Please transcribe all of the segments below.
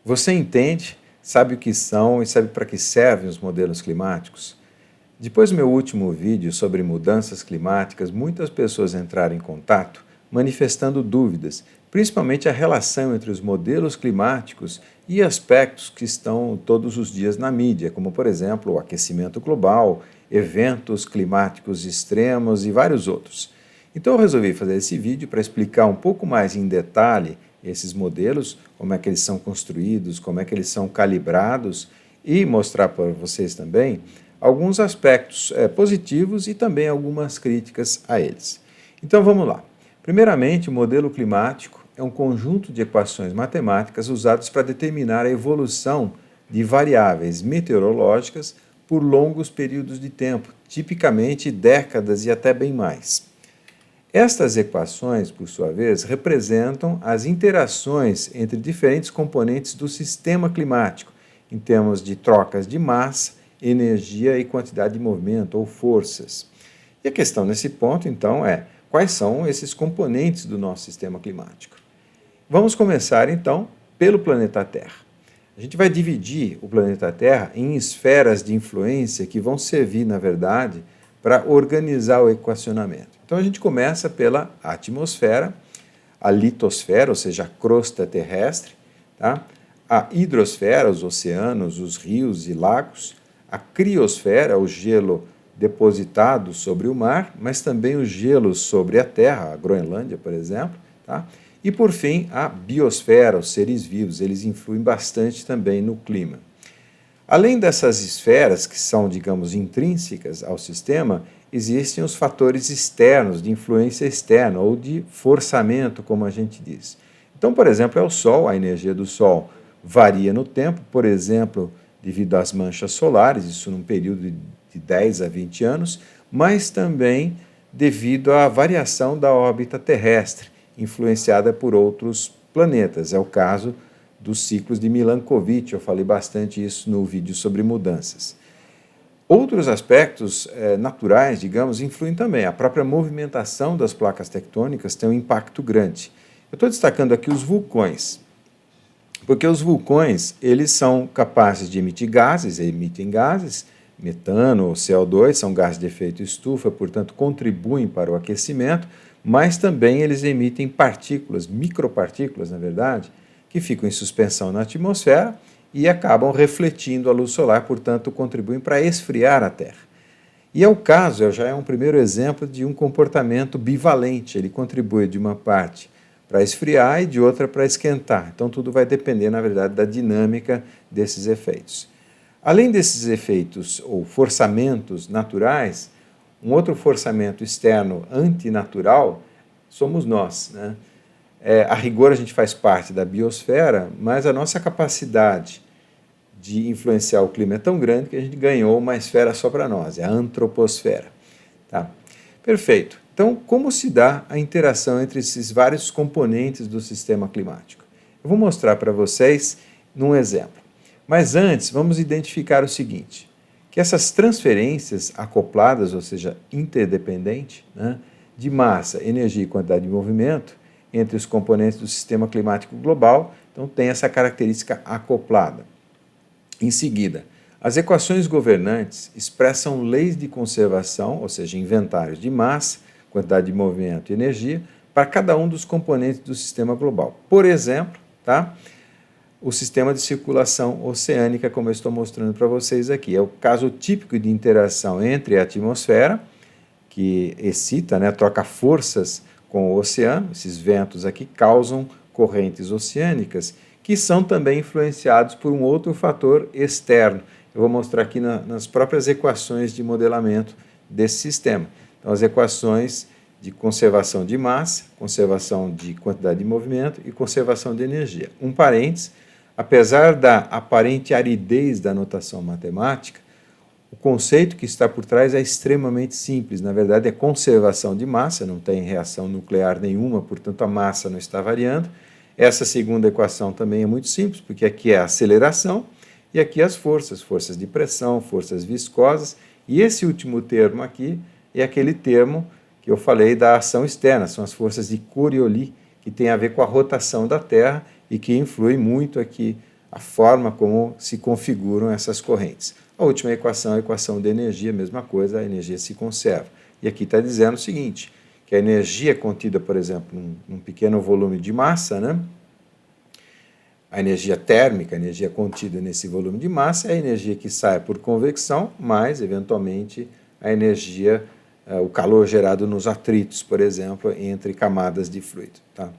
Você entende, sabe o que são e sabe para que servem os modelos climáticos? Depois do meu último vídeo sobre mudanças climáticas, muitas pessoas entraram em contato manifestando dúvidas, principalmente a relação entre os modelos climáticos e aspectos que estão todos os dias na mídia, como, por exemplo, o aquecimento global, eventos climáticos extremos e vários outros. Então eu resolvi fazer esse vídeo para explicar um pouco mais em detalhe esses modelos, como é que eles são construídos, como é que eles são calibrados e mostrar para vocês também alguns aspectos positivos e também algumas críticas a eles. Então vamos lá. Primeiramente, o modelo climático é um conjunto de equações matemáticas usadas para determinar a evolução de variáveis meteorológicas por longos períodos de tempo, tipicamente décadas e até bem mais. Estas equações, por sua vez, representam as interações entre diferentes componentes do sistema climático, em termos de trocas de massa, energia e quantidade de movimento ou forças. E a questão nesse ponto, então, é quais são esses componentes do nosso sistema climático? Vamos começar, então, pelo planeta Terra. A gente vai dividir o planeta Terra em esferas de influência que vão servir, na verdade, para organizar o equacionamento. Então a gente começa pela atmosfera, a litosfera, ou seja, a crosta terrestre, tá? A hidrosfera, os oceanos, os rios e lagos, a criosfera, o gelo depositado sobre o mar, mas também o gelo sobre a Terra, a Groenlândia, por exemplo, tá? E por fim, a biosfera, os seres vivos, eles influem bastante também no clima. Além dessas esferas, que são, digamos, intrínsecas ao sistema, existem os fatores externos, de influência externa, ou de forçamento, como a gente diz. Então, por exemplo, é o Sol, a energia do Sol varia no tempo, por exemplo, devido às manchas solares, isso num período de 10 a 20 anos, mas também devido à variação da órbita terrestre, influenciada por outros planetas. É o caso dos ciclos de Milankovitch, eu falei bastante isso no vídeo sobre mudanças. Outros aspectos naturais, digamos, influem também. A própria movimentação das placas tectônicas tem um impacto grande. Eu estou destacando aqui os vulcões, porque os vulcões, eles são capazes de emitir gases, emitem gases, metano, CO2, são gases de efeito estufa, portanto, contribuem para o aquecimento, mas também eles emitem partículas, micropartículas, na verdade, que ficam em suspensão na atmosfera e acabam refletindo a luz solar, portanto, contribuem para esfriar a Terra. E é o caso, já é um primeiro exemplo de um comportamento bivalente, ele contribui de uma parte para esfriar e de outra para esquentar. Então, tudo vai depender, na verdade, da dinâmica desses efeitos. Além desses efeitos ou forçamentos naturais, um outro forçamento externo antinatural somos nós, né? A rigor, a gente faz parte da biosfera, mas a nossa capacidade de influenciar o clima é tão grande que a gente ganhou uma esfera só para nós, é a antroposfera. Tá? Perfeito. Então, como se dá a interação entre esses vários componentes do sistema climático? Eu vou mostrar para vocês num exemplo. Mas antes, vamos identificar o seguinte, que essas transferências acopladas, ou seja, interdependentes, né, de massa, energia e quantidade de movimento entre os componentes do sistema climático global, então tem essa característica acoplada. Em seguida, as equações governantes expressam leis de conservação, ou seja, inventários de massa, quantidade de movimento e energia, para cada um dos componentes do sistema global. Por exemplo, tá? O sistema de circulação oceânica, como eu estou mostrando para vocês aqui. É o caso típico de interação entre a atmosfera, que excita, né, troca forças com o oceano. Esses ventos aqui causam correntes oceânicas, que são também influenciados por um outro fator externo. Eu vou mostrar aqui nas próprias equações de modelamento desse sistema. Então, as equações de conservação de massa, conservação de quantidade de movimento e conservação de energia. Um parênteses, apesar da aparente aridez da notação matemática, o conceito que está por trás é extremamente simples. Na verdade, é conservação de massa, não tem reação nuclear nenhuma, portanto, a massa não está variando. Essa segunda equação também é muito simples, porque aqui é a aceleração e aqui as forças, forças de pressão, forças viscosas, e esse último termo aqui é aquele termo que eu falei da ação externa, são as forças de Coriolis, que tem a ver com a rotação da Terra e que influi muito aqui a forma como se configuram essas correntes. A última equação é a equação de energia, mesma coisa, a energia se conserva. E aqui está dizendo o seguinte, que a energia contida, por exemplo, num pequeno volume de massa, né? A energia térmica, a energia contida nesse volume de massa, é a energia que sai por convecção, mais, eventualmente, a energia, o calor gerado nos atritos, por exemplo, entre camadas de fluido. Tá?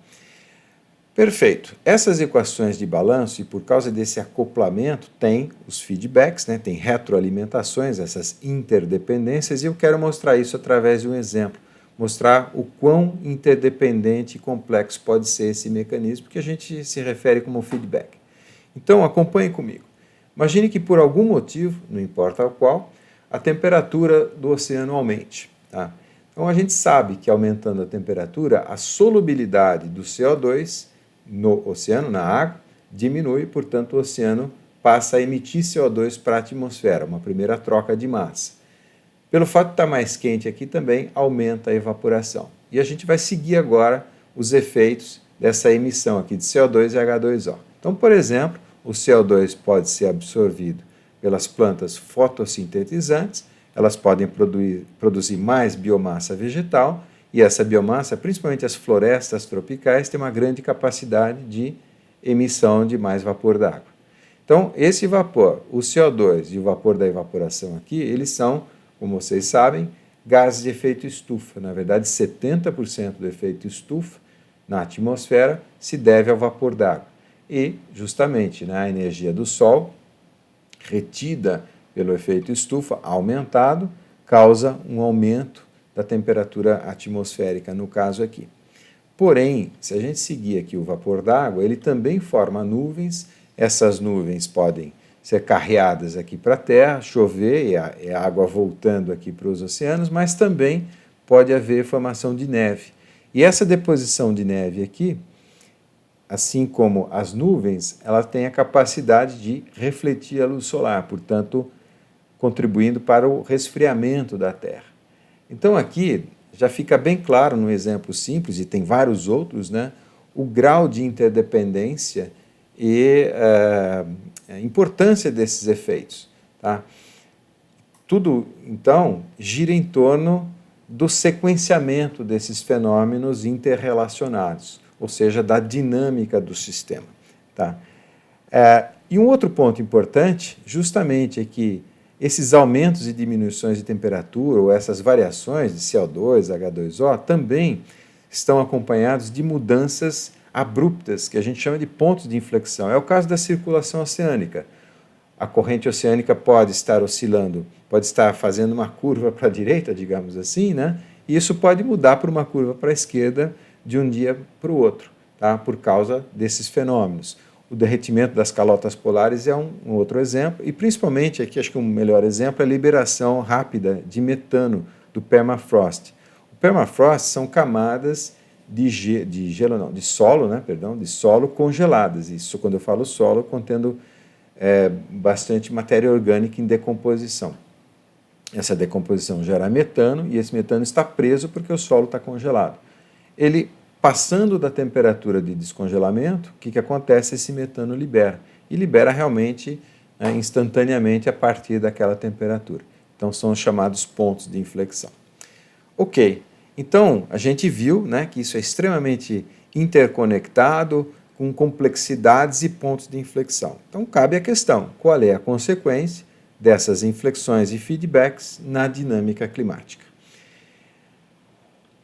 Perfeito. Essas equações de balanço, e por causa desse acoplamento, tem os feedbacks, né? Tem retroalimentações, essas interdependências, e eu quero mostrar isso através de um exemplo. Mostrar o quão interdependente e complexo pode ser esse mecanismo que a gente se refere como feedback. Então, acompanhe comigo. Imagine que por algum motivo, não importa o qual, a temperatura do oceano aumente. Tá? Então, a gente sabe que aumentando a temperatura, a solubilidade do CO2 no oceano, na água, diminui, portanto, o oceano passa a emitir CO2 para a atmosfera, uma primeira troca de massa. Pelo fato de estar mais quente aqui também aumenta a evaporação. E a gente vai seguir agora os efeitos dessa emissão aqui de CO2 e H2O. Então, por exemplo, o CO2 pode ser absorvido pelas plantas fotossintetizantes, elas podem produzir mais biomassa vegetal, e essa biomassa, principalmente as florestas tropicais, tem uma grande capacidade de emissão de mais vapor d'água. Então, esse vapor, o CO2 e o vapor da evaporação aqui, eles são, como vocês sabem, gases de efeito estufa. Na verdade, 70% do efeito estufa na atmosfera se deve ao vapor d'água. E, justamente, né, a energia do Sol, retida pelo efeito estufa, aumentado, causa um aumento da temperatura atmosférica, no caso aqui. Porém, se a gente seguir aqui o vapor d'água, ele também forma nuvens, essas nuvens podem ser carreadas aqui para a Terra, chover, e a água voltando aqui para os oceanos, mas também pode haver formação de neve. E essa deposição de neve aqui, assim como as nuvens, ela tem a capacidade de refletir a luz solar, portanto, contribuindo para o resfriamento da Terra. Então aqui já fica bem claro no exemplo simples, e tem vários outros, né, o grau de interdependência e a importância desses efeitos. Tá? Tudo, então, gira em torno do sequenciamento desses fenômenos interrelacionados, ou seja, da dinâmica do sistema. Tá? E um outro ponto importante, justamente, é que esses aumentos e diminuições de temperatura, ou essas variações de CO2, H2O, também estão acompanhados de mudanças abruptas, que a gente chama de pontos de inflexão. É o caso da circulação oceânica. A corrente oceânica pode estar oscilando, pode estar fazendo uma curva para a direita, digamos assim, né? E isso pode mudar para uma curva para a esquerda de um dia para o outro, tá? Por causa desses fenômenos. O derretimento das calotas polares é um outro exemplo, e principalmente aqui, acho que um melhor exemplo é a liberação rápida de metano do permafrost. O permafrost são camadas de solo congeladas. Isso, quando eu falo solo, contendo bastante matéria orgânica em decomposição. Essa decomposição gera metano, e esse metano está preso porque o solo está congelado. Ele, passando da temperatura de descongelamento, o que acontece? Esse metano libera, e libera realmente instantaneamente a partir daquela temperatura. Então, são os chamados pontos de inflexão. Ok, então a gente viu, né, que isso é extremamente interconectado, com complexidades e pontos de inflexão. Então, cabe a questão, qual é a consequência dessas inflexões e feedbacks na dinâmica climática?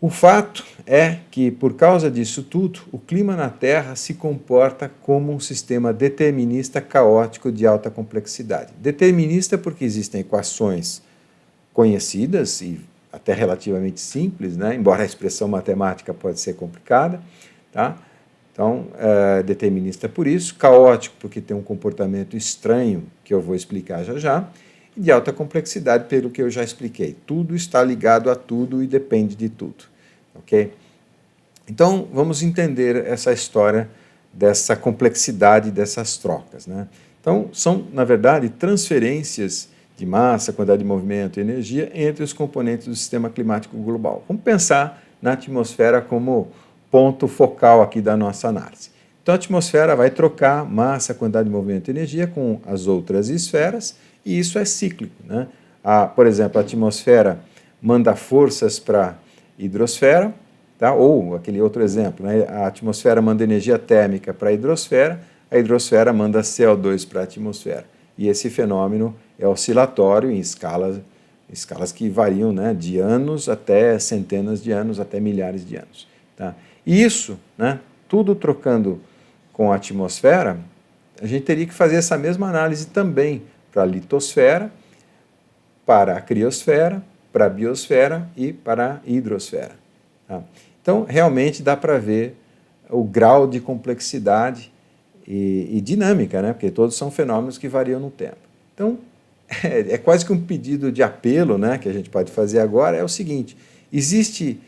O fato é que, por causa disso tudo, o clima na Terra se comporta como um sistema determinista caótico de alta complexidade. Determinista porque existem equações conhecidas e até relativamente simples, né? Embora a expressão matemática pode ser complicada, tá? Então, determinista por isso, caótico porque tem um comportamento estranho, que eu vou explicar já já, e de alta complexidade pelo que eu já expliquei. Tudo está ligado a tudo e depende de tudo. Ok? Então, vamos entender essa história dessa complexidade dessas trocas, né? Então, são, na verdade, transferências de massa, quantidade de movimento e energia entre os componentes do sistema climático global. Vamos pensar na atmosfera como ponto focal aqui da nossa análise. Então a atmosfera vai trocar massa, quantidade de movimento e energia com as outras esferas, e isso é cíclico, né? Por exemplo, a atmosfera manda forças para a hidrosfera, tá? Ou aquele outro exemplo, né? A atmosfera manda energia térmica para a hidrosfera manda CO2 para a atmosfera. E esse fenômeno é oscilatório em escalas que variam, né, de anos até centenas de anos, até milhares de anos. Tá? E isso, né, tudo trocando com a atmosfera, a gente teria que fazer essa mesma análise também para a litosfera, para a criosfera, para a biosfera e para a hidrosfera. Tá? Então, realmente dá para ver o grau de complexidade e dinâmica, né? Porque todos são fenômenos que variam no tempo. Então, é quase que um pedido de apelo, né, que a gente pode fazer agora, é o seguinte: existe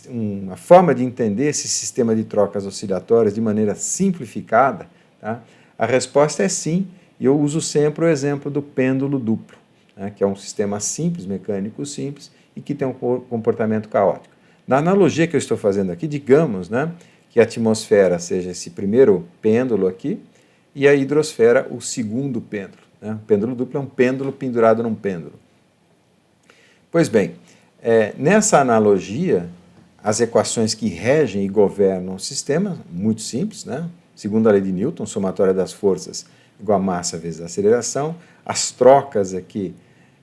uma forma de entender esse sistema de trocas oscilatórias de maneira simplificada? Tá? A resposta é sim, e eu uso sempre o exemplo do pêndulo duplo, né, que é um sistema simples, mecânico simples, e que tem um comportamento caótico. Na analogia que eu estou fazendo aqui, digamos, né, que a atmosfera seja esse primeiro pêndulo aqui, e a hidrosfera o segundo pêndulo. Né? O pêndulo duplo é um pêndulo pendurado num pêndulo. Pois bem, nessa analogia, as equações que regem e governam o sistema, muito simples, né? Segundo a lei de Newton, somatória das forças igual a massa vezes a aceleração, as trocas aqui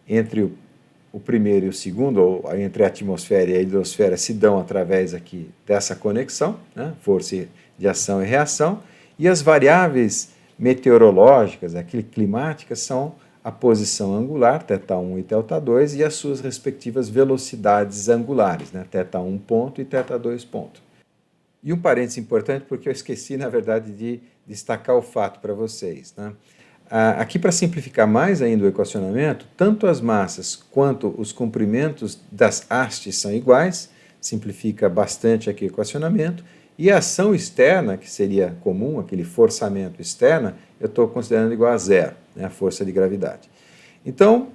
entre o primeiro e o segundo, ou entre a atmosfera e a hidrosfera, se dão através aqui dessa conexão, né? Força de ação e reação, e as variáveis meteorológicas, climáticas, são a posição angular, θ1 e θ2, e as suas respectivas velocidades angulares, né? θ1 ponto e θ2 ponto. E um parênteses importante, porque eu esqueci, na verdade, de destacar o fato para vocês, né? Aqui, para simplificar mais ainda o equacionamento, tanto as massas quanto os comprimentos das hastes são iguais, simplifica bastante aqui o equacionamento, e a ação externa, que seria comum, aquele forçamento externo, eu estou considerando igual a zero, né, a força de gravidade. Então,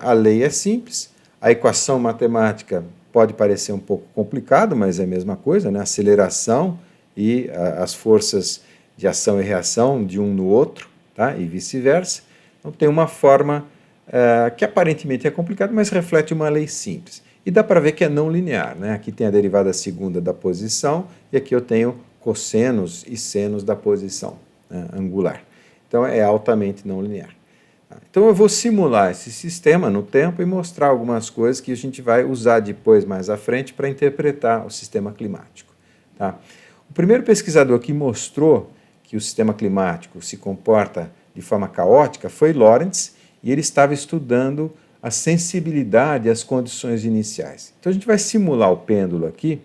a lei é simples, a equação matemática pode parecer um pouco complicada, mas é a mesma coisa, né, aceleração e as forças de ação e reação de um no outro, tá? E vice-versa. Então, tem uma forma que aparentemente é complicada, mas reflete uma lei simples. E dá para ver que é não linear, né? Aqui tem a derivada segunda da posição, e aqui eu tenho cossenos e senos da posição, né, angular. Então, é altamente não linear. Então, eu vou simular esse sistema no tempo e mostrar algumas coisas que a gente vai usar depois, mais à frente, para interpretar o sistema climático. Tá? O primeiro pesquisador que mostrou que o sistema climático se comporta de forma caótica foi Lorentz, e ele estava estudando a sensibilidade às condições iniciais. Então, a gente vai simular o pêndulo aqui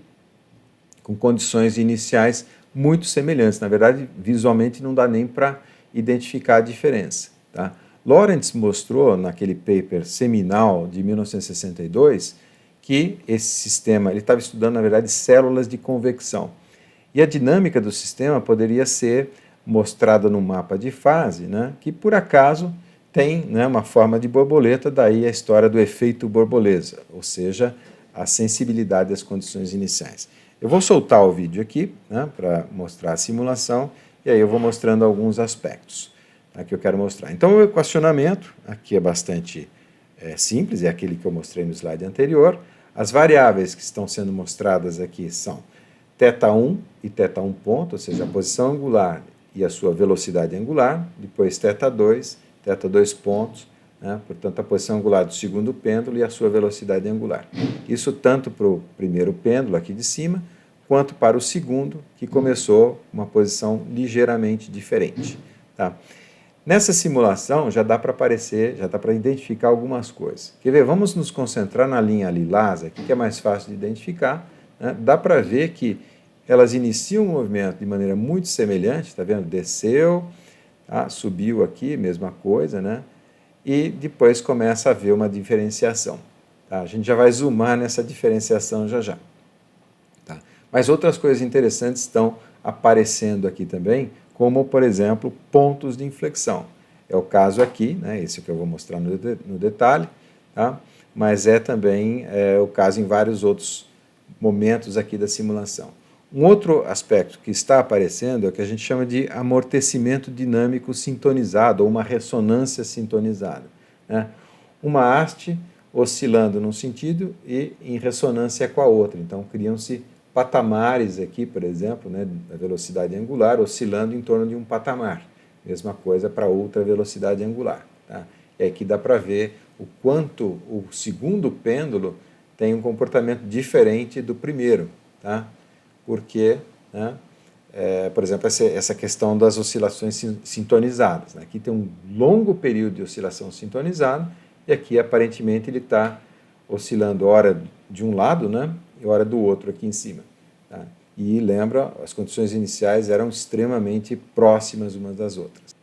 com condições iniciais muito semelhantes. Na verdade, visualmente não dá nem para identificar a diferença. Tá? Lorentz mostrou, naquele paper seminal de 1962, que esse sistema, ele estava estudando, na verdade, células de convecção. E a dinâmica do sistema poderia ser mostrada no mapa de fase, né, que, por acaso, tem, né, uma forma de borboleta, daí a história do efeito borboleta, ou seja, a sensibilidade às condições iniciais. Eu vou soltar o vídeo aqui, né, para mostrar a simulação, e aí eu vou mostrando alguns aspectos, tá, que eu quero mostrar. Então, o equacionamento aqui é bastante simples, é aquele que eu mostrei no slide anterior. As variáveis que estão sendo mostradas aqui são θ1 e θ1 ponto, ou seja, a posição angular e a sua velocidade angular, depois θ2 pontos, né? Portanto, a posição angular do segundo pêndulo e a sua velocidade angular. Isso tanto para o primeiro pêndulo aqui de cima, quanto para o segundo, que começou uma posição ligeiramente diferente. Tá? Nessa simulação já dá para aparecer, já dá para identificar algumas coisas. Quer ver? Vamos nos concentrar na linha lilás aqui, que é mais fácil de identificar. Né? Dá para ver que elas iniciam o movimento de maneira muito semelhante, está vendo? Desceu, tá? Subiu aqui, mesma coisa, né? E depois começa a haver uma diferenciação. Tá? A gente já vai zoomar nessa diferenciação já já. Tá? Mas outras coisas interessantes estão aparecendo aqui também, como, por exemplo, pontos de inflexão. É o caso aqui, né? Esse que eu vou mostrar no detalhe, tá? Mas é também o caso em vários outros momentos aqui da simulação. Um outro aspecto que está aparecendo é o que a gente chama de amortecimento dinâmico sintonizado, ou uma ressonância sintonizada, né? Uma haste oscilando num sentido e em ressonância com a outra. Então, criam-se patamares aqui, por exemplo, né, da velocidade angular, oscilando em torno de um patamar. Mesma coisa para outra velocidade angular. Tá? E aqui dá para ver o quanto o segundo pêndulo tem um comportamento diferente do primeiro. Tá? Porque, né, por exemplo, essa questão das oscilações sintonizadas. Né? Aqui tem um longo período de oscilação sintonizada, e aqui, aparentemente, ele está oscilando hora de um lado, né, e hora do outro aqui em cima. Tá? E lembra, as condições iniciais eram extremamente próximas umas das outras.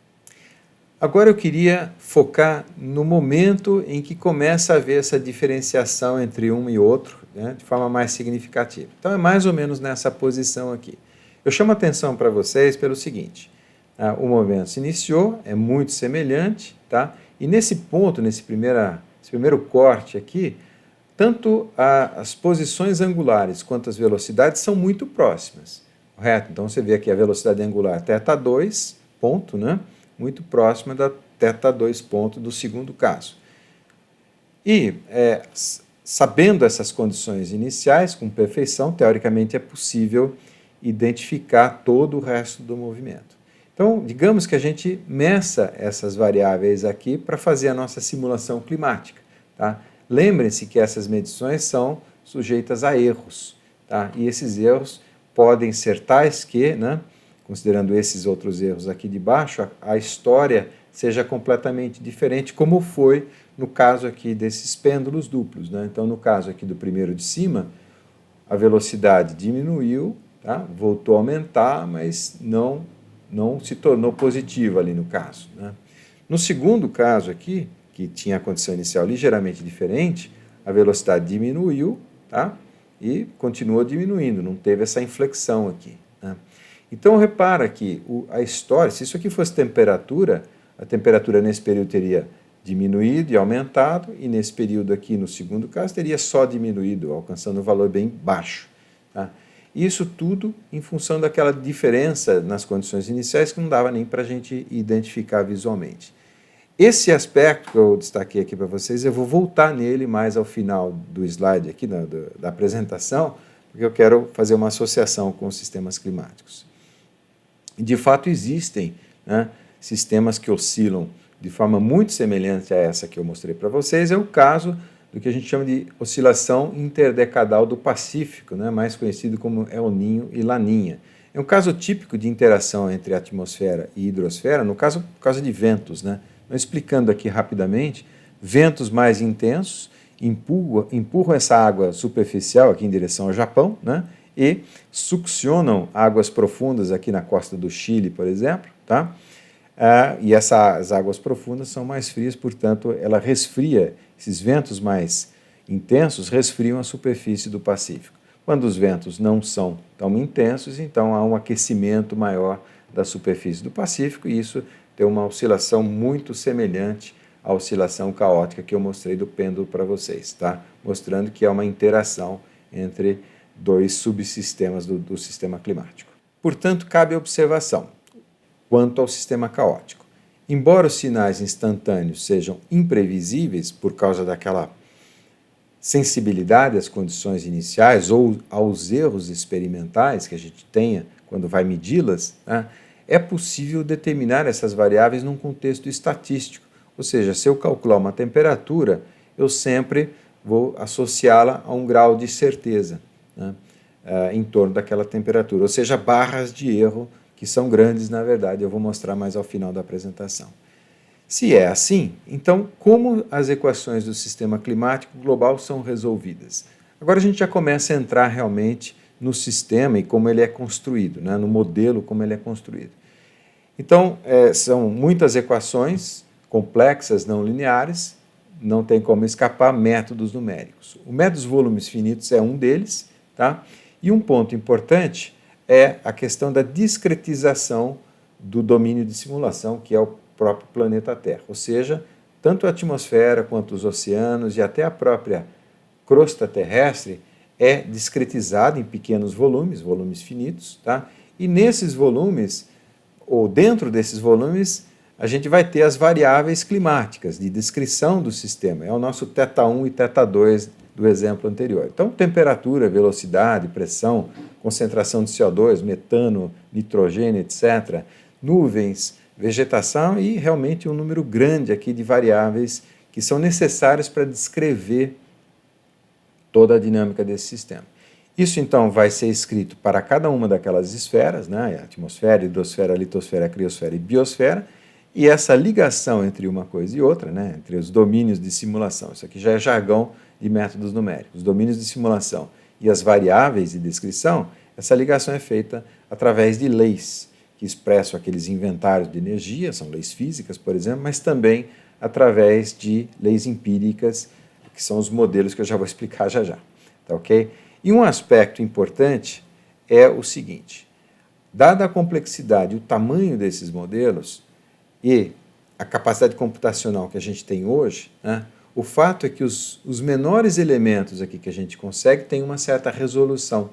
Agora eu queria focar no momento em que começa a haver essa diferenciação entre um e outro, né, de forma mais significativa. Então é mais ou menos nessa posição aqui. Eu chamo a atenção para vocês pelo seguinte, o movimento se iniciou, é muito semelhante, tá? E nesse ponto, esse primeiro corte aqui, tanto as posições angulares quanto as velocidades são muito próximas, correto? Então você vê aqui a velocidade angular θ2, ponto, né? Muito próxima da θ2 ponto do segundo caso. E, sabendo essas condições iniciais, com perfeição, teoricamente é possível identificar todo o resto do movimento. Então, digamos que a gente meça essas variáveis aqui para fazer a nossa simulação climática. Tá? Lembrem-se que essas medições são sujeitas a erros. Tá? E esses erros podem ser tais que, né, considerando esses outros erros aqui de baixo, a história seja completamente diferente, como foi no caso aqui desses pêndulos duplos. Né? Então, no caso aqui do primeiro de cima, a velocidade diminuiu, tá? Voltou a aumentar, mas não se tornou positiva ali no caso. Né? No segundo caso aqui, que tinha a condição inicial ligeiramente diferente, a velocidade diminuiu, tá? E continuou diminuindo, não teve essa inflexão aqui. Né? Então, repara que a história, se isso aqui fosse temperatura, a temperatura nesse período teria diminuído e aumentado, e nesse período aqui, no segundo caso, teria só diminuído, alcançando um valor bem baixo. Tá? Isso tudo em função daquela diferença nas condições iniciais que não dava nem para a gente identificar visualmente. Esse aspecto que eu destaquei aqui para vocês, eu vou voltar nele mais ao final do slide aqui, da apresentação, porque eu quero fazer uma associação com os sistemas climáticos. De fato, existem, né, sistemas que oscilam de forma muito semelhante a essa que eu mostrei para vocês. É o caso do que a gente chama de oscilação interdecadal do Pacífico, né, mais conhecido como El Niño e Laninha. É um caso típico de interação entre atmosfera e hidrosfera, no caso, por causa de ventos. Né? Então, explicando aqui rapidamente, ventos mais intensos empurram essa água superficial aqui em direção ao Japão, né, e succionam águas profundas aqui na costa do Chile, por exemplo, tá? E essas águas profundas são mais frias, portanto, ela resfria. Esses ventos mais intensos resfriam a superfície do Pacífico. Quando os ventos não são tão intensos, então há um aquecimento maior da superfície do Pacífico, e isso tem uma oscilação muito semelhante à oscilação caótica que eu mostrei do pêndulo para vocês, tá? Mostrando que é uma interação entre dois subsistemas do sistema climático. Portanto, cabe a observação quanto ao sistema caótico. Embora os sinais instantâneos sejam imprevisíveis por causa daquela sensibilidade às condições iniciais ou aos erros experimentais que a gente tenha quando vai medi-las, né, é possível determinar essas variáveis num contexto estatístico. Ou seja, se eu calcular uma temperatura, eu sempre vou associá-la a um grau de certeza, né, em torno daquela temperatura. Ou seja, barras de erro que são grandes, na verdade, eu vou mostrar mais ao final da apresentação. Se é assim, então como as equações do sistema climático global são resolvidas? Agora a gente já começa a entrar realmente no sistema e como ele é construído, né, no modelo como ele é construído. Então, são muitas equações complexas, não lineares, não tem como escapar métodos numéricos. O método dos volumes finitos é um deles, tá? E um ponto importante é a questão da discretização do domínio de simulação, que é o próprio planeta Terra. Ou seja, tanto a atmosfera quanto os oceanos e até a própria crosta terrestre é discretizado em pequenos volumes, volumes finitos, tá? E nesses volumes, ou dentro desses volumes, a gente vai ter as variáveis climáticas de descrição do sistema. É o nosso θ1 e θ2 do exemplo anterior. Então, temperatura, velocidade, pressão, concentração de CO2, metano, nitrogênio, etc., nuvens, vegetação e realmente um número grande aqui de variáveis que são necessárias para descrever toda a dinâmica desse sistema. Isso, então, vai ser escrito para cada uma daquelas esferas, né? Atmosfera, hidrosfera, litosfera, criosfera e biosfera, e essa ligação entre uma coisa e outra, né? Entre os domínios de simulação, isso aqui já é jargão de métodos numéricos, os domínios de simulação e as variáveis de descrição, essa ligação é feita através de leis, que expressam aqueles inventários de energia, são leis físicas, por exemplo, mas também através de leis empíricas, que são os modelos que eu já vou explicar já. Tá ok? E um aspecto importante é o seguinte: dada a complexidade, o tamanho desses modelos e a capacidade computacional que a gente tem hoje, né, o fato é que os menores elementos aqui que a gente consegue têm uma certa resolução.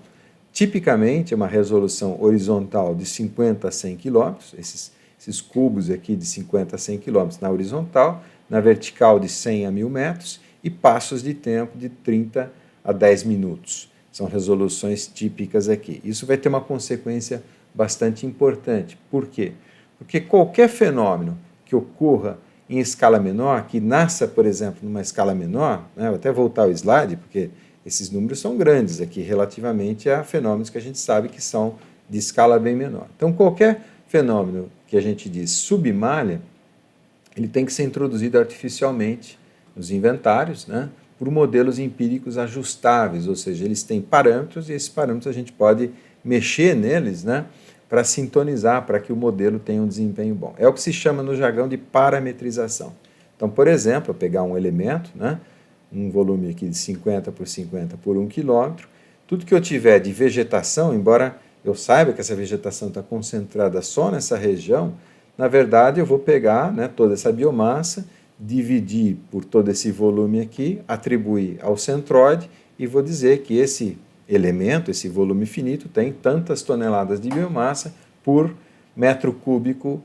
Tipicamente, é uma resolução horizontal de 50 a 100 km, esses cubos aqui de 50 a 100 km na horizontal, na vertical de 100 a 1000 metros e passos de tempo de 30 a 10 minutos. São resoluções típicas aqui. Isso vai ter uma consequência bastante importante. Por quê? Porque qualquer fenômeno que ocorra em escala menor, que nasça, por exemplo, numa escala menor, né, vou até voltar ao slide, porque esses números são grandes aqui, relativamente a fenômenos que a gente sabe que são de escala bem menor. Então, qualquer fenômeno que a gente diz submalha, ele tem que ser introduzido artificialmente nos inventários, né, por modelos empíricos ajustáveis, ou seja, eles têm parâmetros e esses parâmetros a gente pode mexer neles, né, para sintonizar, para que o modelo tenha um desempenho bom. É o que se chama no jargão de parametrização. Então, por exemplo, eu pegar um elemento, né, um volume aqui de 50 por 50 por 1 quilômetro, tudo que eu tiver de vegetação, embora eu saiba que essa vegetação está concentrada só nessa região, na verdade eu vou pegar, né, toda essa biomassa, dividir por todo esse volume aqui, atribuir ao centroide e vou dizer que esse elemento, esse volume finito, tem tantas toneladas de biomassa por metro cúbico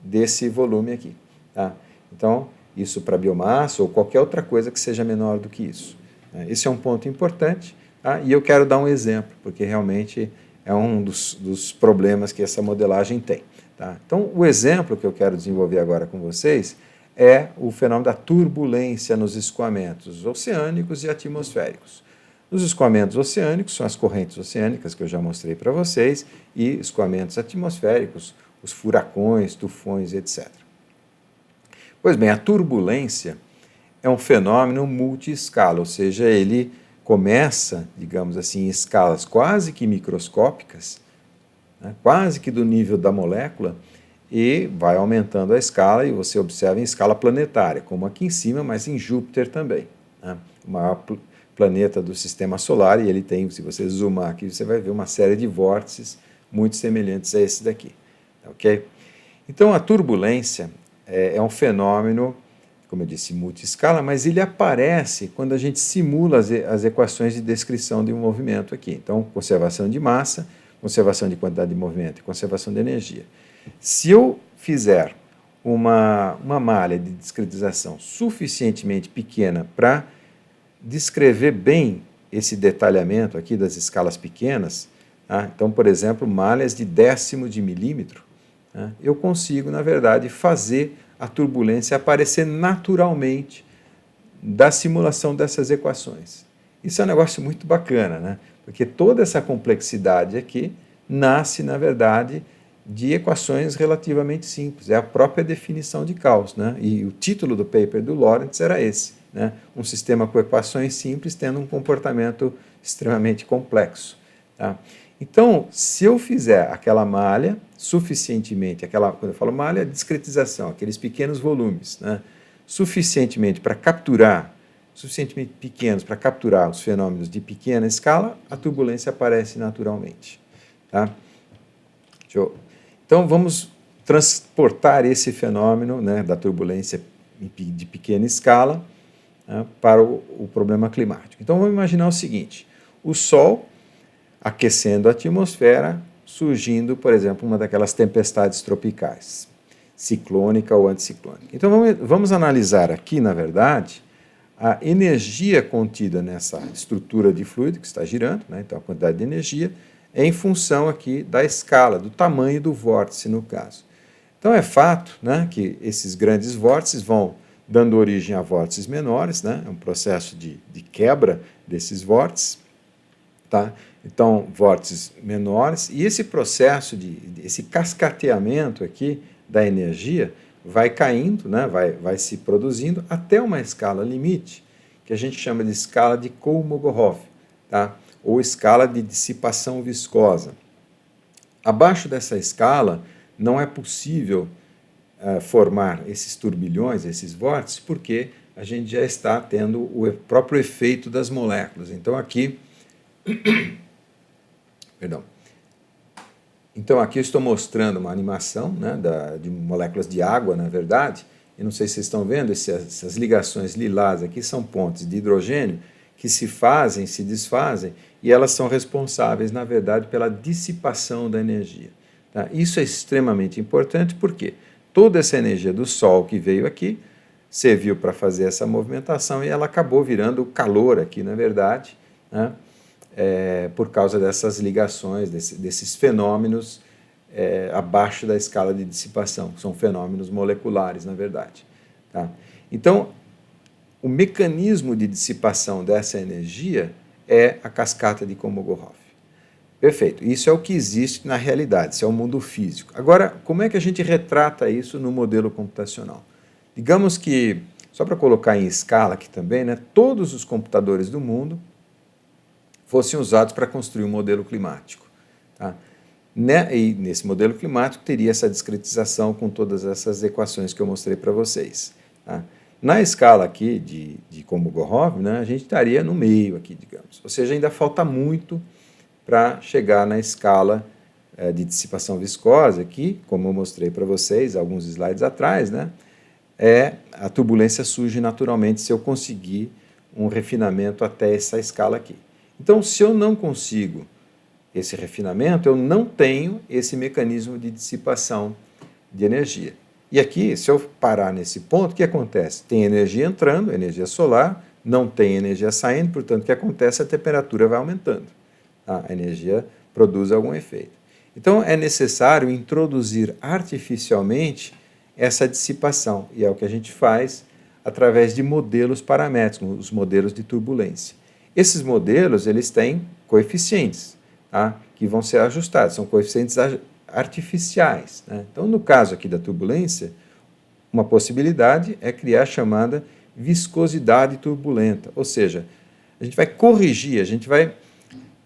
desse volume aqui. Tá? Então, isso para biomassa ou qualquer outra coisa que seja menor do que isso. Esse é um ponto importante, tá? E eu quero dar um exemplo, porque realmente é um dos problemas que essa modelagem tem. Tá? Então, o exemplo que eu quero desenvolver agora com vocês é o fenômeno da turbulência nos escoamentos oceânicos e atmosféricos. Nos escoamentos oceânicos, são as correntes oceânicas que eu já mostrei para vocês, e escoamentos atmosféricos, os furacões, tufões, etc. Pois bem, a turbulência é um fenômeno multi-escala, ou seja, ele começa, digamos assim, em escalas quase que microscópicas, né, quase que do nível da molécula, e vai aumentando a escala, e você observa em escala planetária, como aqui em cima, mas em Júpiter também, né, o maior planeta do sistema solar, e ele tem, se você zoomar aqui, você vai ver uma série de vórtices muito semelhantes a esse daqui. Ok? Então, a turbulência é um fenômeno, como eu disse, multi-escala, mas ele aparece quando a gente simula as equações de descrição de um movimento aqui. Então, conservação de massa, conservação de quantidade de movimento e conservação de energia. Se eu fizer uma malha de discretização suficientemente pequena para descrever bem esse detalhamento aqui das escalas pequenas, tá? Então, por exemplo, malhas de décimo de milímetro, tá? Eu consigo, na verdade, fazer a turbulência aparecer naturalmente da simulação dessas equações. Isso é um negócio muito bacana, né? Porque toda essa complexidade aqui nasce, na verdade, de equações relativamente simples. É a própria definição de caos, né? E o título do paper do Lorentz era esse, né? Um sistema com equações simples tendo um comportamento extremamente complexo. Tá? Então, se eu fizer aquela malha suficientemente, quando eu falo malha, discretização, aqueles pequenos volumes, né? Suficientemente pequenos para capturar os fenômenos de pequena escala, a turbulência aparece naturalmente. Tá? Então, vamos transportar esse fenômeno, né, da turbulência de pequena escala, né, para o problema climático. Então, vamos imaginar o seguinte: o Sol aquecendo a atmosfera, surgindo, por exemplo, uma daquelas tempestades tropicais, ciclônica ou anticiclônica. Então vamos analisar aqui, na verdade, a energia contida nessa estrutura de fluido que está girando, né? Então a quantidade de energia é em função aqui da escala, do tamanho do vórtice no caso. Então é fato, né, que esses grandes vórtices vão dando origem a vórtices menores, né? É um processo de quebra desses vórtices, tá? Então, vórtices menores, e esse processo, esse cascateamento aqui da energia vai caindo, né? vai se produzindo até uma escala limite, que a gente chama de escala de Kolmogorov, tá? Ou escala de dissipação viscosa. Abaixo dessa escala, não é possível formar esses turbilhões, esses vórtices, porque a gente já está tendo o próprio efeito das moléculas. Então, aqui... Perdão. Então, aqui eu estou mostrando uma animação, né, de moléculas de água, na verdade. Eu não sei se vocês estão vendo, essas ligações lilás aqui são pontes de hidrogênio que se fazem, se desfazem, e elas são responsáveis, na verdade, pela dissipação da energia. Tá? Isso é extremamente importante porque toda essa energia do Sol que veio aqui serviu para fazer essa movimentação e ela acabou virando calor aqui, na verdade, né? Por causa dessas ligações, desses fenômenos abaixo da escala de dissipação, que são fenômenos moleculares, na verdade. Tá? Então, o mecanismo de dissipação dessa energia é a cascata de Kolmogorov. Perfeito. Isso é o que existe na realidade, isso é o mundo físico. Agora, como é que a gente retrata isso no modelo computacional? Digamos que, só para colocar em escala aqui também, né, todos os computadores do mundo fossem usados para construir um modelo climático. Tá? E nesse modelo climático teria essa discretização com todas essas equações que eu mostrei para vocês. Tá? Na escala aqui de Kolmogorov, né, a gente estaria no meio aqui, digamos. Ou seja, ainda falta muito para chegar na escala de dissipação viscosa, que, como eu mostrei para vocês alguns slides atrás, né, a turbulência surge naturalmente se eu conseguir um refinamento até essa escala aqui. Então, se eu não consigo esse refinamento, eu não tenho esse mecanismo de dissipação de energia. E aqui, se eu parar nesse ponto, o que acontece? Tem energia entrando, energia solar, não tem energia saindo, portanto, o que acontece? A temperatura vai aumentando. A energia produz algum efeito. Então, é necessário introduzir artificialmente essa dissipação, e é o que a gente faz através de modelos paramétricos, os modelos de turbulência. Esses modelos, eles têm coeficientes, tá, que vão ser ajustados, são coeficientes artificiais. Né? Então, no caso aqui da turbulência, uma possibilidade é criar a chamada viscosidade turbulenta, ou seja, a gente vai corrigir, a gente vai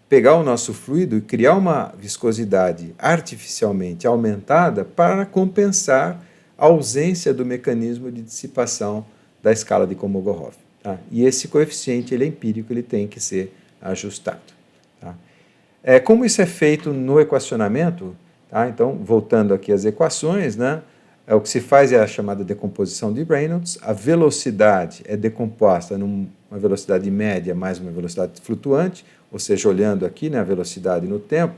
pegar o nosso fluido e criar uma viscosidade artificialmente aumentada para compensar a ausência do mecanismo de dissipação da escala de Kolmogorov. Tá? E esse coeficiente ele é empírico, ele tem que ser ajustado. Tá? Como isso é feito no equacionamento, tá? Então, voltando aqui às equações, né? O que se faz é a chamada decomposição de Reynolds, a velocidade é decomposta numa velocidade média mais uma velocidade flutuante, ou seja, olhando aqui, né, a velocidade no tempo,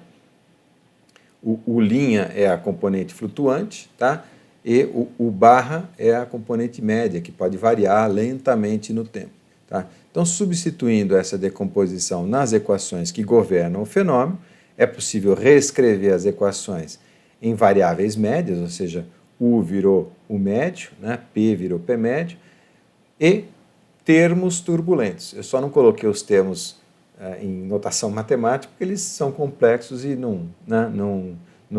o linha é a componente flutuante, tá? E o barra é a componente média, que pode variar lentamente no tempo. Tá? Então, substituindo essa decomposição nas equações que governam o fenômeno, é possível reescrever as equações em variáveis médias, ou seja, U virou U médio, né? P virou P médio, e termos turbulentos. Eu só não coloquei os termos em notação matemática, porque eles são complexos e não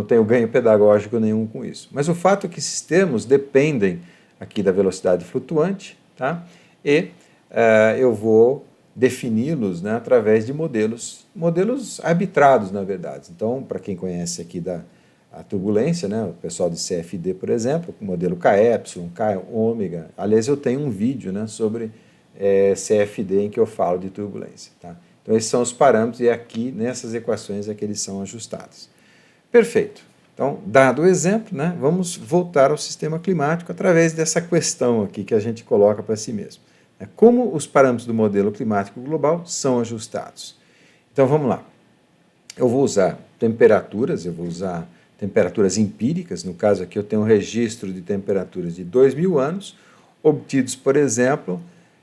tenho ganho pedagógico nenhum com isso. Mas o fato é que esses termos dependem aqui da velocidade flutuante, tá? E eu vou defini-los, né, através de modelos arbitrados, na verdade. Então, para quem conhece aqui a turbulência, né, o pessoal de CFD, por exemplo, o modelo KY, Kômega. Aliás, eu tenho um vídeo, né, sobre CFD em que eu falo de turbulência. Tá? Então, esses são os parâmetros e aqui, nessas equações, é que eles são ajustados. Perfeito. Então, dado o exemplo, né, vamos voltar ao sistema climático através dessa questão aqui que a gente coloca para si mesmo. Como os parâmetros do modelo climático global são ajustados? Então vamos lá. Eu vou usar temperaturas, eu vou usar temperaturas empíricas. No caso aqui eu tenho um registro de temperaturas de 2.000 anos, obtidos, por exemplo,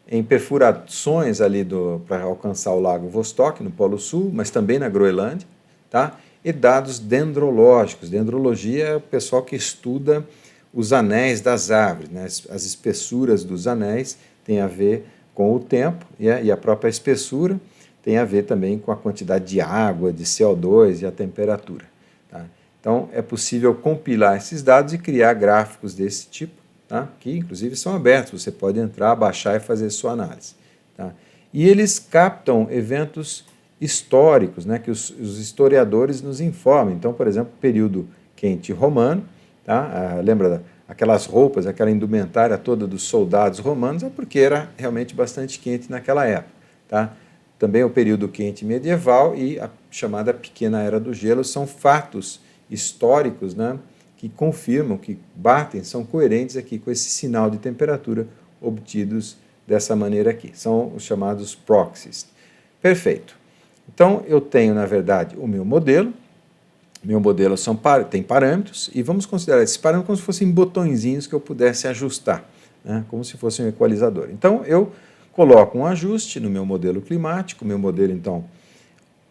em perfurações ali para alcançar o Lago Vostok, no Polo Sul, mas também na Groenlândia, tá? E dados dendrológicos. Dendrologia é o pessoal que estuda os anéis das árvores, né? As espessuras dos anéis têm a ver com o tempo, e a própria espessura tem a ver também com a quantidade de água, de CO2 e a temperatura. Tá? Então, é possível compilar esses dados e criar gráficos desse tipo, tá? Que inclusive são abertos, você pode entrar, baixar e fazer sua análise. Tá? E eles captam eventos históricos, né, que os historiadores nos informam. Então, por exemplo, período quente romano, tá? Lembra aquelas roupas, aquela indumentária toda dos soldados romanos, é porque era realmente bastante quente naquela época. Tá? Também o período quente medieval e a chamada Pequena Era do Gelo são fatos históricos, né, que confirmam, que batem, são coerentes aqui com esse sinal de temperatura obtidos dessa maneira aqui. São os chamados proxies. Perfeito. Então, eu tenho, na verdade, o meu modelo tem parâmetros, e vamos considerar esses parâmetros como se fossem botõezinhos que eu pudesse ajustar, né, como se fosse um equalizador. Então, eu coloco um ajuste no meu modelo climático, o meu modelo, então,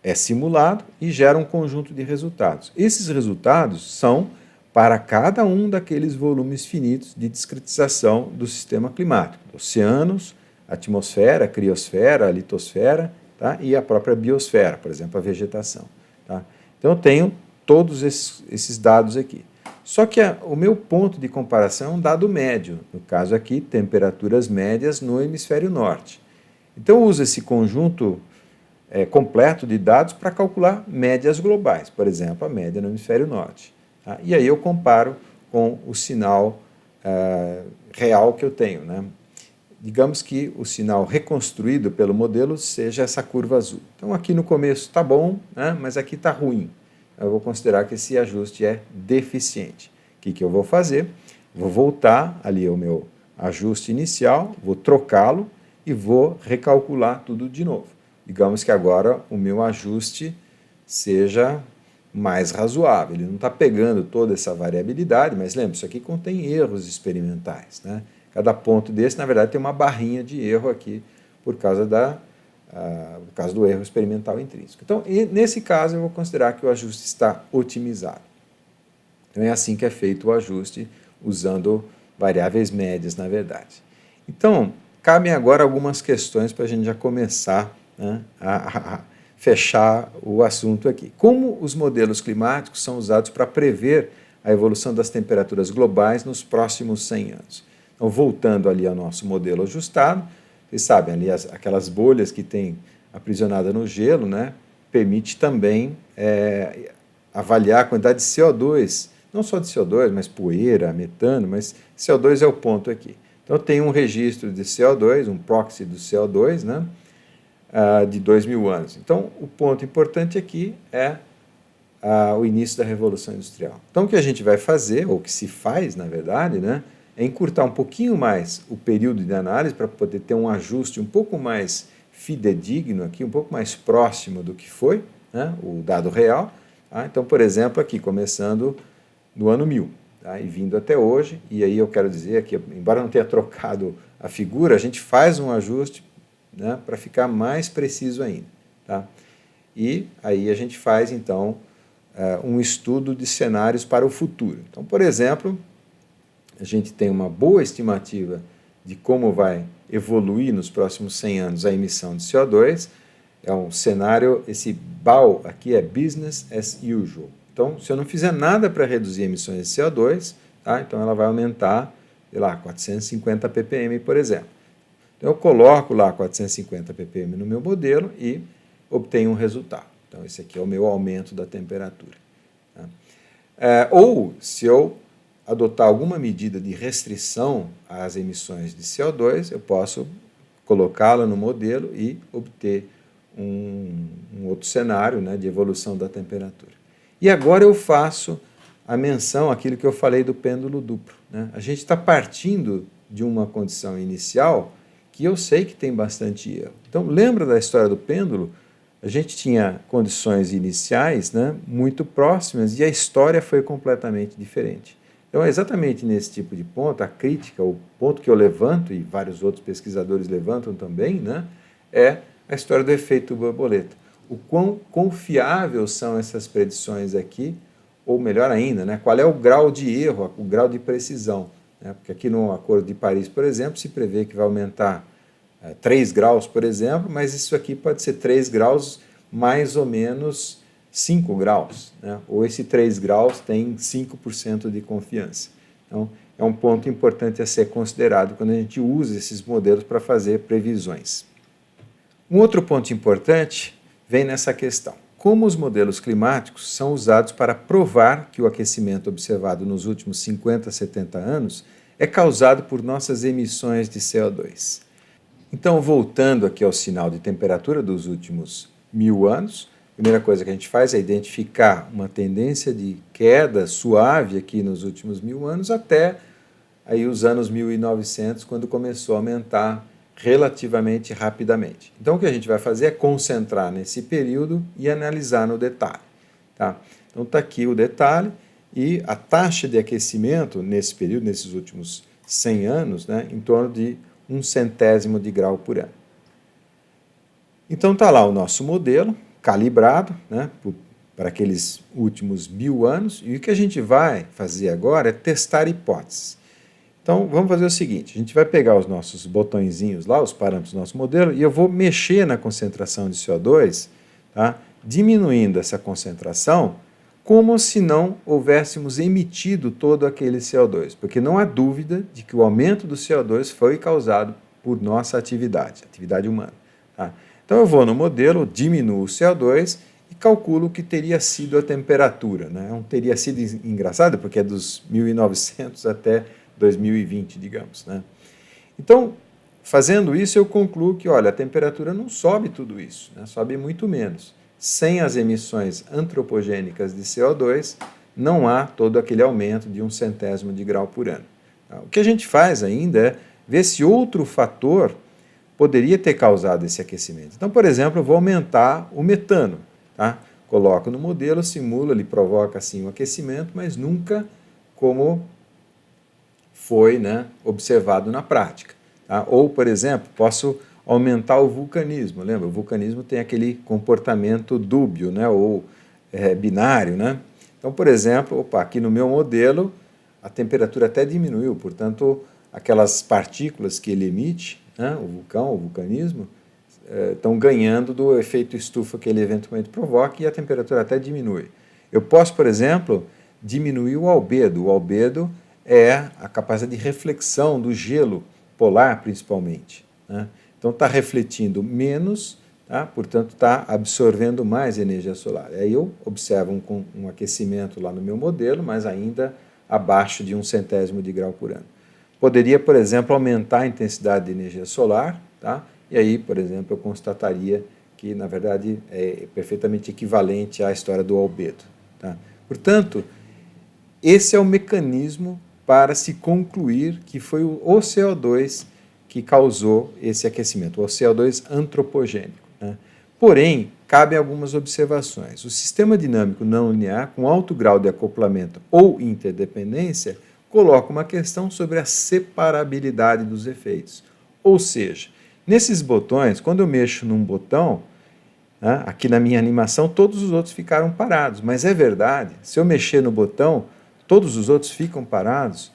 é simulado e gera um conjunto de resultados. Esses resultados são para cada um daqueles volumes finitos de discretização do sistema climático: oceanos, atmosfera, criosfera, litosfera, tá? E a própria biosfera, por exemplo, a vegetação. Tá? Então, eu tenho todos esses dados aqui. Só que o meu ponto de comparação é um dado médio, no caso aqui, temperaturas médias no hemisfério norte. Então, eu uso esse conjunto completo de dados para calcular médias globais, por exemplo, a média no hemisfério norte. Tá? E aí eu comparo com o sinal real que eu tenho, né? Digamos que o sinal reconstruído pelo modelo seja essa curva azul. Então, aqui no começo está bom, né? Mas aqui está ruim. Eu vou considerar que esse ajuste é deficiente. O que eu vou fazer? Vou voltar ali ao meu ajuste inicial, vou trocá-lo e vou recalcular tudo de novo. Digamos que agora o meu ajuste seja mais razoável. Ele não está pegando toda essa variabilidade, mas lembra, isso aqui contém erros experimentais, né? Cada ponto desse, na verdade, tem uma barrinha de erro aqui por causa do erro experimental intrínseco. Então, nesse caso, eu vou considerar que o ajuste está otimizado. Então, é assim que é feito o ajuste, usando variáveis médias, na verdade. Então, cabem agora algumas questões para a gente já começar, né, a fechar o assunto aqui. Como os modelos climáticos são usados para prever a evolução das temperaturas globais nos próximos 100 anos? Então, voltando ali ao nosso modelo ajustado, vocês sabem, ali aquelas bolhas que tem aprisionada no gelo, né, permite também avaliar a quantidade de CO2, não só de CO2, mas poeira, metano, mas CO2 é o ponto aqui. Então, eu tenho um registro de CO2, um proxy do CO2, né, de 2.000 anos. Então, o ponto importante aqui é o início da Revolução Industrial. Então, o que a gente vai fazer, ou o que se faz, na verdade, né, é encurtar um pouquinho mais o período de análise para poder ter um ajuste um pouco mais fidedigno aqui, um pouco mais próximo do que foi, né, o dado real. Tá? Então, por exemplo, aqui, começando no ano 1000, tá? E vindo até hoje, e aí eu quero dizer que, embora não tenha trocado a figura, a gente faz um ajuste, né, para ficar mais preciso ainda. Tá? E aí a gente faz, então, um estudo de cenários para o futuro. Então, por exemplo, a gente tem uma boa estimativa de como vai evoluir nos próximos 100 anos a emissão de CO2. É um cenário, esse BAU aqui é Business as Usual. Então, se eu não fizer nada para reduzir emissões de CO2, tá, então ela vai aumentar, sei lá, 450 ppm, por exemplo. Então, eu coloco lá 450 ppm no meu modelo e obtenho um resultado. Então, esse aqui é o meu aumento da temperatura. Tá? Ou, se eu adotar alguma medida de restrição às emissões de CO2, eu posso colocá-la no modelo e obter um outro cenário, né, de evolução da temperatura. E agora eu faço a menção àquilo que eu falei do pêndulo duplo. Né? A gente está partindo de uma condição inicial que eu sei que tem bastante erro. Então, lembra da história do pêndulo? a gente tinha condições iniciais, né, muito próximas e a história foi completamente diferente. Então, é exatamente nesse tipo de ponto, a crítica, o ponto que eu levanto, e vários outros pesquisadores levantam também, né, é a história do efeito borboleta. O quão confiáveis são essas predições aqui, ou melhor ainda, né, qual é o grau de erro, o grau de precisão. Né, porque aqui no Acordo de Paris, por exemplo, se prevê que vai aumentar 3 graus, por exemplo, mas isso aqui pode ser 3 graus mais ou menos 5 graus, né? Ou esse 3 graus tem 5% de confiança. Então, é um ponto importante a ser considerado quando a gente usa esses modelos para fazer previsões. Um outro ponto importante vem nessa questão. Como os modelos climáticos são usados para provar que o aquecimento observado nos últimos 50, 70 anos é causado por nossas emissões de CO2. Então, voltando aqui ao sinal de temperatura dos últimos 1000 anos, a primeira coisa que a gente faz é identificar uma tendência de queda suave aqui nos últimos 1000 anos até aí os anos 1900, quando começou a aumentar relativamente rapidamente. Então, o que a gente vai fazer é concentrar nesse período e analisar no detalhe. Tá? Então, está aqui o detalhe e a taxa de aquecimento nesse período, nesses últimos 100 anos, né, em torno de 1/100º de grau por ano. Então está lá o nosso modelo, calibrado, né, para aqueles últimos 1000 anos, e o que a gente vai fazer agora é testar hipóteses. Então vamos fazer o seguinte, a gente vai pegar os nossos botõezinhos lá, os parâmetros do nosso modelo, e eu vou mexer na concentração de CO2, tá, diminuindo essa concentração, como se não houvéssemos emitido todo aquele CO2, porque não há dúvida de que o aumento do CO2 foi causado por nossa atividade humana. Tá? Então eu vou no modelo, diminuo o CO2 e calculo o que teria sido a temperatura. Né? Não teria sido engraçado, porque é dos 1900 até 2020, digamos. Né? Então, fazendo isso, eu concluo que, olha, a temperatura não sobe tudo isso, né? Sobe muito menos. Sem as emissões antropogênicas de CO2, não há todo aquele aumento de 1/100º de grau por ano. O que a gente faz ainda é ver se outro fator poderia ter causado esse aquecimento. Então, por exemplo, eu vou aumentar o metano. Tá? Coloco no modelo, simula, ele provoca assim um aquecimento, mas nunca como foi, né, observado na prática. Tá? Ou, por exemplo, posso aumentar o vulcanismo. Lembra, o vulcanismo tem aquele comportamento dúbio, né, ou binário. Né? Então, por exemplo, aqui no meu modelo, a temperatura até diminuiu, portanto, aquelas partículas que ele emite, né, o vulcão, o vulcanismo, estão ganhando do efeito estufa que ele eventualmente provoca e a temperatura até diminui. Eu posso, por exemplo, diminuir o albedo. O albedo é a capacidade de reflexão do gelo polar, principalmente. Né? Então, está refletindo menos, tá? Portanto, está absorvendo mais energia solar. Aí eu observo um aquecimento lá no meu modelo, mas ainda abaixo de 1/100º de grau por ano. Poderia, por exemplo, aumentar a intensidade de energia solar, tá? E aí, por exemplo, eu constataria que, na verdade, é perfeitamente equivalente à história do albedo. Tá? Portanto, esse é o mecanismo para se concluir que foi o CO2 que causou esse aquecimento, o CO2 antropogênico. Né? Porém, cabem algumas observações. O sistema dinâmico não linear, com alto grau de acoplamento ou interdependência, coloca uma questão sobre a separabilidade dos efeitos. Ou seja, nesses botões, quando eu mexo num botão, né, aqui na minha animação, todos os outros ficaram parados. Mas é verdade, se eu mexer no botão, todos os outros ficam parados.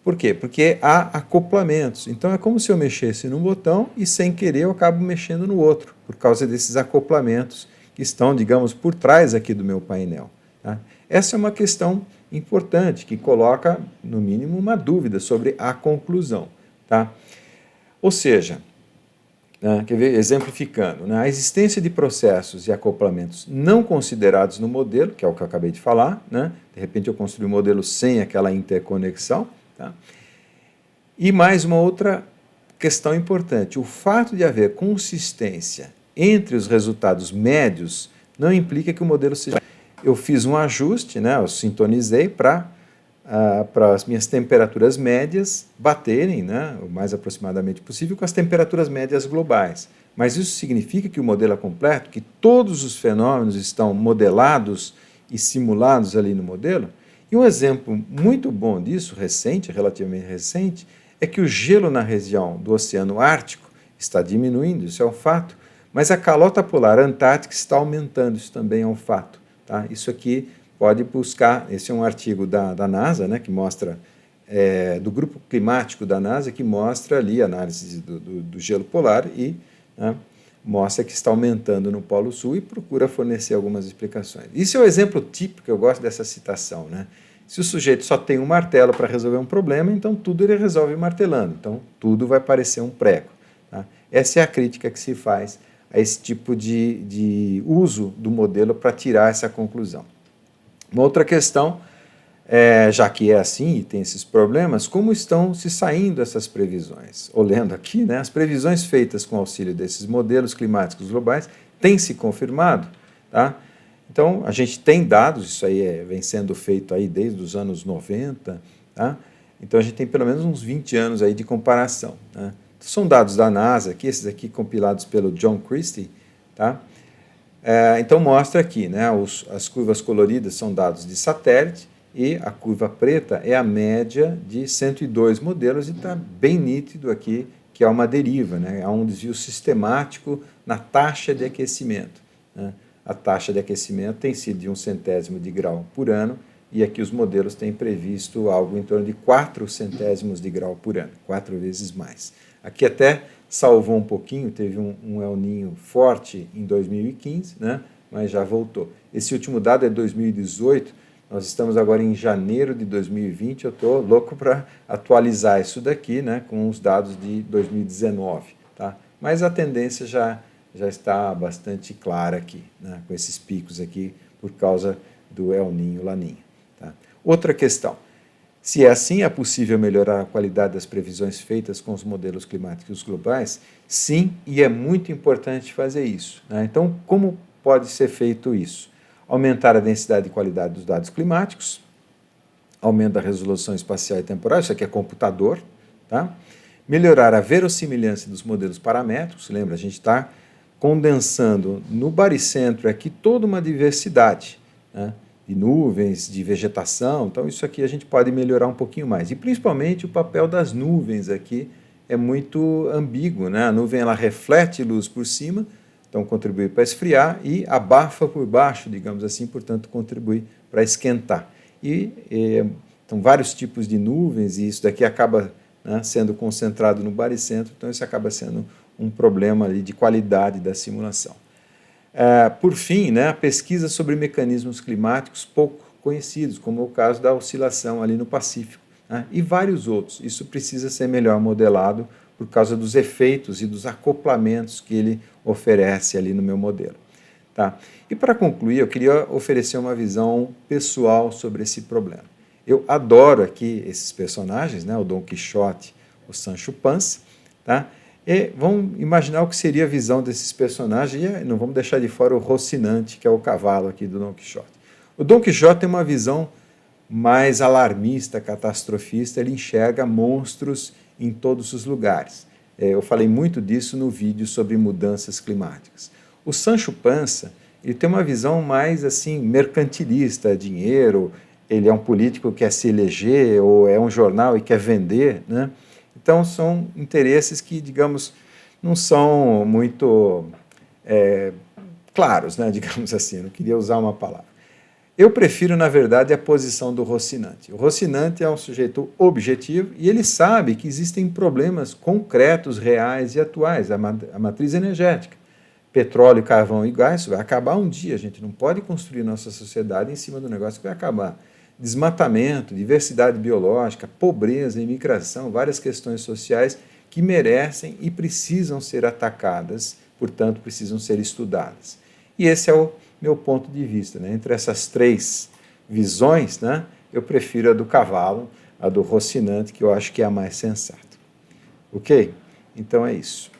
Por quê? Porque há acoplamentos. Então, é como se eu mexesse num botão e, sem querer, eu acabo mexendo no outro, por causa desses acoplamentos que estão, digamos, por trás aqui do meu painel. Tá? Essa é uma questão importante, que coloca, no mínimo, uma dúvida sobre a conclusão. Tá? Ou seja, né, quer ver, exemplificando, né, a existência de processos e acoplamentos não considerados no modelo, que é o que eu acabei de falar, né, de repente eu construí um modelo sem aquela interconexão, tá? E mais uma outra questão importante, o fato de haver consistência entre os resultados médios não implica que o modelo seja... Eu fiz um ajuste, né, eu sintonizei para para as minhas temperaturas médias baterem, né, o mais aproximadamente possível, com as temperaturas médias globais. Mas isso significa que o modelo é completo, que todos os fenômenos estão modelados e simulados ali no modelo? E um exemplo muito bom disso, recente, relativamente recente, é que o gelo na região do Oceano Ártico está diminuindo, isso é um fato, mas a calota polar antártica está aumentando, isso também é um fato. Tá? Isso aqui pode buscar, esse é um artigo da NASA, né, que mostra, do grupo climático da NASA, que mostra ali a análise do gelo polar e, né, mostra que está aumentando no Polo Sul e procura fornecer algumas explicações. Isso é o exemplo típico, eu gosto dessa citação, né? Se o sujeito só tem um martelo para resolver um problema, então tudo ele resolve martelando, então tudo vai parecer um prego. Tá? Essa é a crítica que se faz a esse tipo de uso do modelo para tirar essa conclusão. Uma outra questão, já que é assim e tem esses problemas, como estão se saindo essas previsões? Olhando aqui, né, as previsões feitas com auxílio desses modelos climáticos globais têm se confirmado. Tá? Então, a gente tem dados, isso aí vem sendo feito aí desde os anos 90, tá? Então a gente tem pelo menos uns 20 anos aí de comparação. Né? São dados da NASA, aqui, esses aqui compilados pelo John Christie, tá? Então mostra aqui, né, as curvas coloridas são dados de satélite e a curva preta é a média de 102 modelos e está bem nítido aqui que há uma deriva, né, há um desvio sistemático na taxa de aquecimento. Né? A taxa de aquecimento tem sido de 1/100 de grau por ano e aqui os modelos têm previsto algo em torno de 4/100 de grau por ano, 4 vezes mais. Aqui até salvou um pouquinho, teve um El Niño forte em 2015, né, mas já voltou. Esse último dado é 2018, nós estamos agora em janeiro de 2020, eu estou louco para atualizar isso daqui, né, com os dados de 2019. Tá? Mas a tendência já está bastante clara aqui, né, com esses picos aqui, por causa do El Niño, La Niña. Tá? Outra questão. Se é assim, é possível melhorar a qualidade das previsões feitas com os modelos climáticos globais? Sim, e é muito importante fazer isso. Né? Então, como pode ser feito isso? Aumentar a densidade e qualidade dos dados climáticos, aumento da resolução espacial e temporal, isso aqui é computador, tá? Melhorar a verossimilhança dos modelos paramétricos, lembra, a gente está condensando no baricentro aqui toda uma diversidade, né? De nuvens, de vegetação, então isso aqui a gente pode melhorar um pouquinho mais. E principalmente o papel das nuvens aqui é muito ambíguo, né? A nuvem ela reflete luz por cima, então contribui para esfriar e abafa por baixo, digamos assim, portanto contribui para esquentar. Então vários tipos de nuvens e isso daqui acaba, né, sendo concentrado no baricentro, então isso acaba sendo um problema ali de qualidade da simulação. Por fim, né, a pesquisa sobre mecanismos climáticos pouco conhecidos, como o caso da oscilação ali no Pacífico, né, e vários outros. Isso precisa ser melhor modelado por causa dos efeitos e dos acoplamentos que ele oferece ali no meu modelo. Tá? E para concluir, eu queria oferecer uma visão pessoal sobre esse problema. Eu adoro aqui esses personagens, né, o Dom Quixote, o Sancho Panza, tá? E vamos imaginar o que seria a visão desses personagens, e não vamos deixar de fora o Rocinante, que é o cavalo aqui do Dom Quixote. O Dom Quixote tem uma visão mais alarmista, catastrofista, ele enxerga monstros em todos os lugares. Eu falei muito disso no vídeo sobre mudanças climáticas. O Sancho Panza, ele tem uma visão mais assim mercantilista, dinheiro, ele é um político que quer se eleger, ou é um jornal e quer vender, né? Então, são interesses que, digamos, não são muito claros, né, digamos assim, eu não queria usar uma palavra. Eu prefiro, na verdade, a posição do Rocinante. O Rocinante é um sujeito objetivo e ele sabe que existem problemas concretos, reais e atuais, a matriz energética. Petróleo, carvão e gás, isso vai acabar um dia, a gente não pode construir nossa sociedade em cima do negócio que vai acabar. Desmatamento, diversidade biológica, pobreza, imigração, várias questões sociais que merecem e precisam ser atacadas, portanto, precisam ser estudadas. E esse é o meu ponto de vista. Né? Entre essas três visões, né, eu prefiro a do cavalo, a do Rocinante, que eu acho que é a mais sensata. Ok? Então é isso.